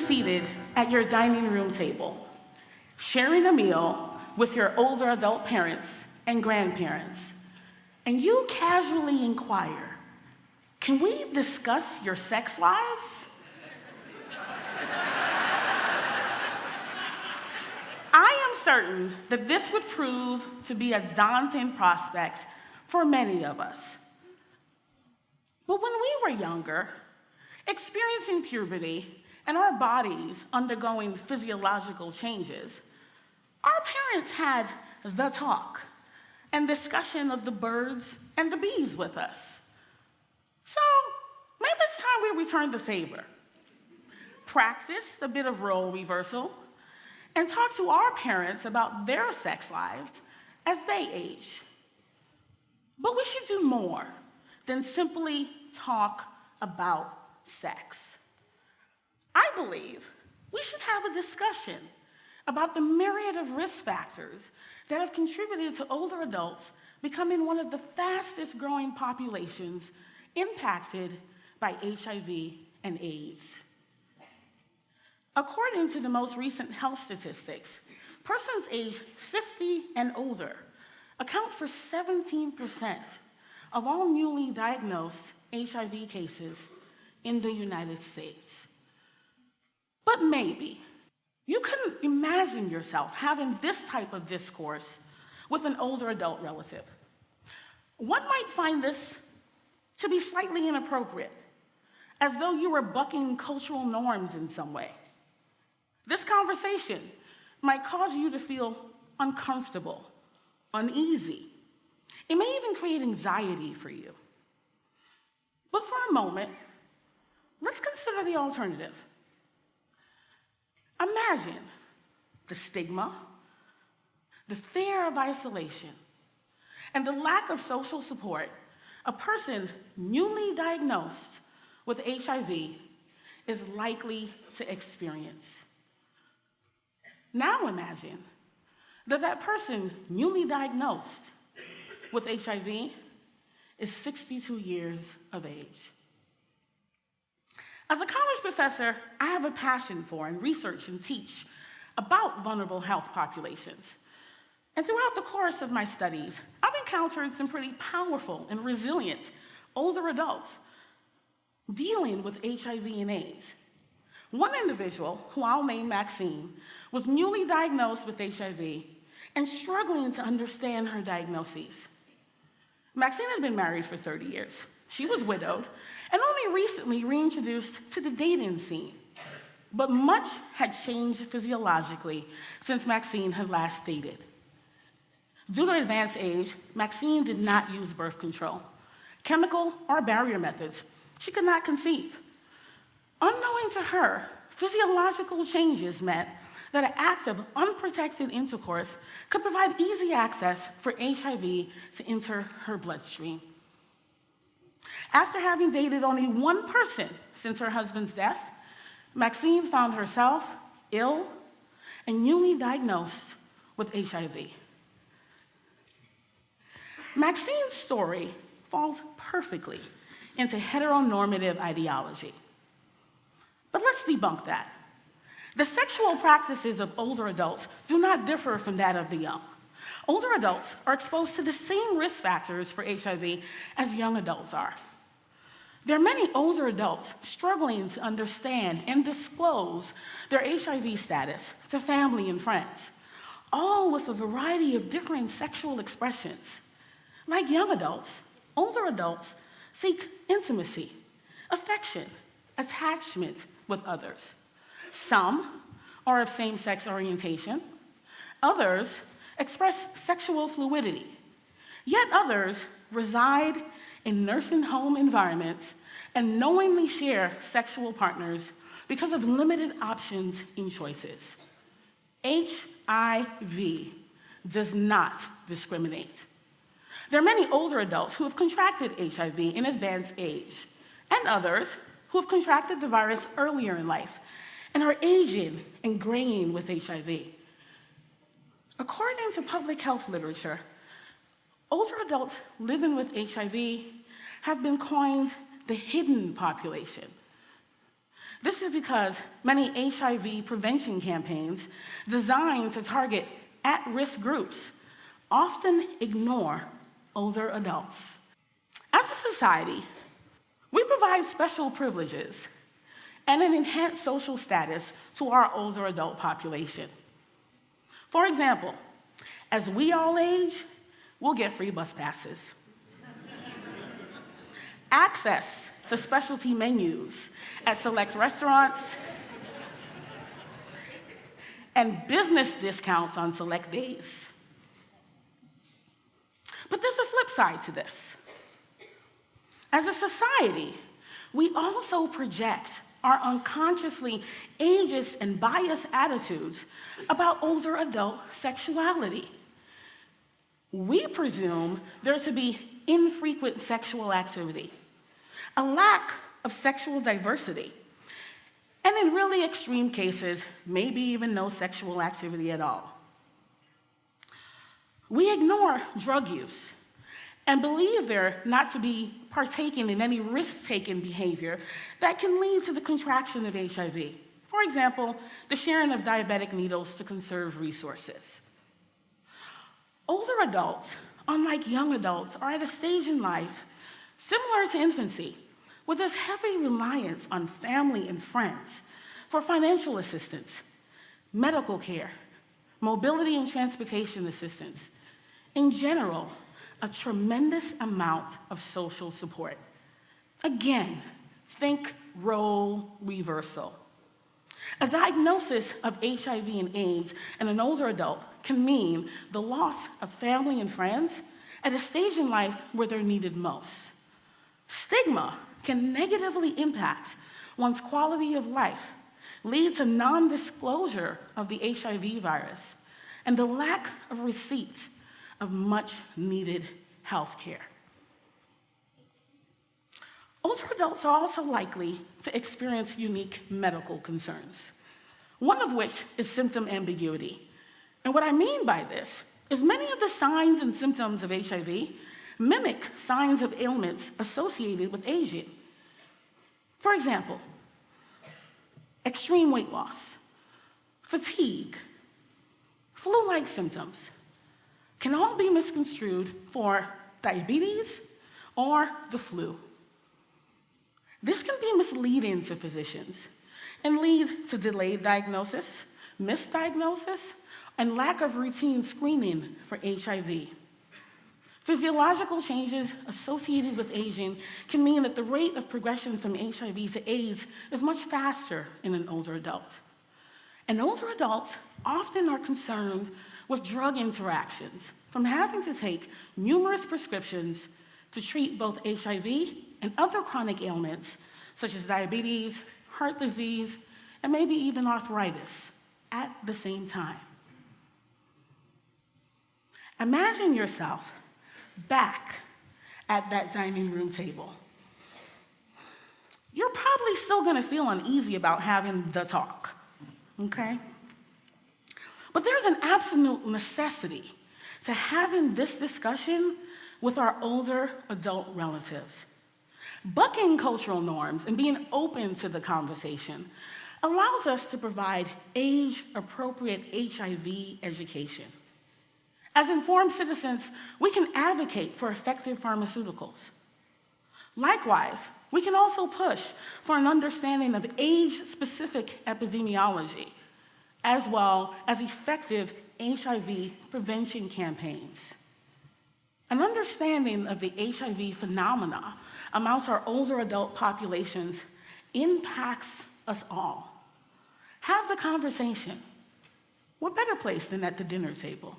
seated at your dining room table, sharing a meal with your older adult parents and grandparents, and you casually inquire, "Can we discuss your sex lives?" I am certain that this would prove to be a daunting prospect for many of us. But when we were younger, experiencing puberty and our bodies undergoing physiological changes, our parents had the talk and discussion of the birds and the bees with us. So maybe it's time we return the favor, practice a bit of role reversal, and talk to our parents about their sex lives as they age. But we should do more than simply talk about sex. I believe we should have a discussion about the myriad of risk factors that have contributed to older adults becoming one of the fastest growing populations impacted by HIV and AIDS. According to the most recent health statistics, persons aged 50 and older account for 17% of all newly diagnosed HIV cases in the United States. But maybe you couldn't imagine yourself having this type of discourse with an older adult relative. One might find this to be slightly inappropriate, as though you were bucking cultural norms in some way. This conversation might cause you to feel uncomfortable, uneasy. It may even create anxiety for you. But for a moment, let's consider the alternative. Imagine the stigma, the fear of isolation, and the lack of social support a person newly diagnosed with HIV is likely to experience. Now imagine that person newly diagnosed with HIV is 62 years of age. As a college professor, I have a passion for and research and teach about vulnerable health populations. And throughout the course of my studies, I've encountered some pretty powerful and resilient older adults dealing with HIV and AIDS. One individual, who I'll name Maxine, was newly diagnosed with HIV and struggling to understand her diagnoses. Maxine had been married for 30 years. She was widowed and only recently reintroduced to the dating scene. But much had changed physiologically since Maxine had last dated. Due to advanced age, Maxine did not use birth control, chemical or barrier methods. She could not conceive. Unknowing to her, physiological changes meant that an act of unprotected intercourse could provide easy access for HIV to enter her bloodstream. After having dated only one person since her husband's death, Maxine found herself ill and newly diagnosed with HIV. Maxine's story falls perfectly into heteronormative ideology. But let's debunk that. The sexual practices of older adults do not differ from that of the young. Older adults are exposed to the same risk factors for HIV as young adults are. There are many older adults struggling to understand and disclose their HIV status to family and friends, all with a variety of different sexual expressions. Like young adults, older adults seek intimacy, affection, attachment with others. Some are of same-sex orientation. Others express sexual fluidity. Yet others reside in nursing home environments and knowingly share sexual partners because of limited options and choices. HIV does not discriminate. There are many older adults who have contracted HIV in advanced age, and others who have contracted the virus earlier in life and are aging and graying with HIV. According to public health literature, older adults living with HIV have been coined the hidden population. This is because many HIV prevention campaigns designed to target at-risk groups often ignore older adults. As a society, we provide special privileges and an enhanced social status to our older adult population. For example, as we all age, we'll get free bus passes, access to specialty menus at select restaurants, and business discounts on select days. But there's a flip side to this. As a society, we also project our unconsciously ageist and biased attitudes about older adult sexuality. We presume there to be infrequent sexual activity, a lack of sexual diversity, and in really extreme cases, maybe even no sexual activity at all. We ignore drug use and believe there not to be partaking in any risk-taking behavior that can lead to the contraction of HIV. For example, the sharing of diabetic needles to conserve resources. Older adults, unlike young adults, are at a stage in life similar to infancy, with this heavy reliance on family and friends for financial assistance, medical care, mobility and transportation assistance, in general, a tremendous amount of social support. Again, think Rolereversal. A diagnosis of HIV and AIDS in an older adult can mean the loss of family and friends at a stage in life where they're needed most. Stigma can negatively impact one's quality of life, lead to non-disclosure of the HIV virus, and the lack of receipt of much-needed health care. Older adults are also likely to experience unique medical concerns, one of which is symptom ambiguity. And what I mean by this is many of the signs and symptoms of HIV mimic signs of ailments associated with aging. For example, extreme weight loss, fatigue, flu-like symptoms can all be misconstrued for diabetes or the flu. This can be misleading to physicians and lead to delayed diagnosis, misdiagnosis, and lack of routine screening for HIV. Physiological changes associated with aging can mean that the rate of progression from HIV to AIDS is much faster in an older adult. And older adults often are concerned with drug interactions, from having to take numerous prescriptions to treat both HIV and other chronic ailments, such as diabetes, heart disease, and maybe even arthritis at the same time. Imagine yourself back at that dining room table. You're probably still gonna feel uneasy about having the talk, okay? But there's an absolute necessity to having this discussion with our older adult relatives. Bucking cultural norms and being open to the conversation allows us to provide age-appropriate HIV education. As informed citizens, we can advocate for effective pharmaceuticals. Likewise, we can also push for an understanding of age-specific epidemiology, as well as effective HIV prevention campaigns. An understanding of the HIV phenomena amongst our older adult populations impacts us all. Have the conversation. What better place than at the dinner table?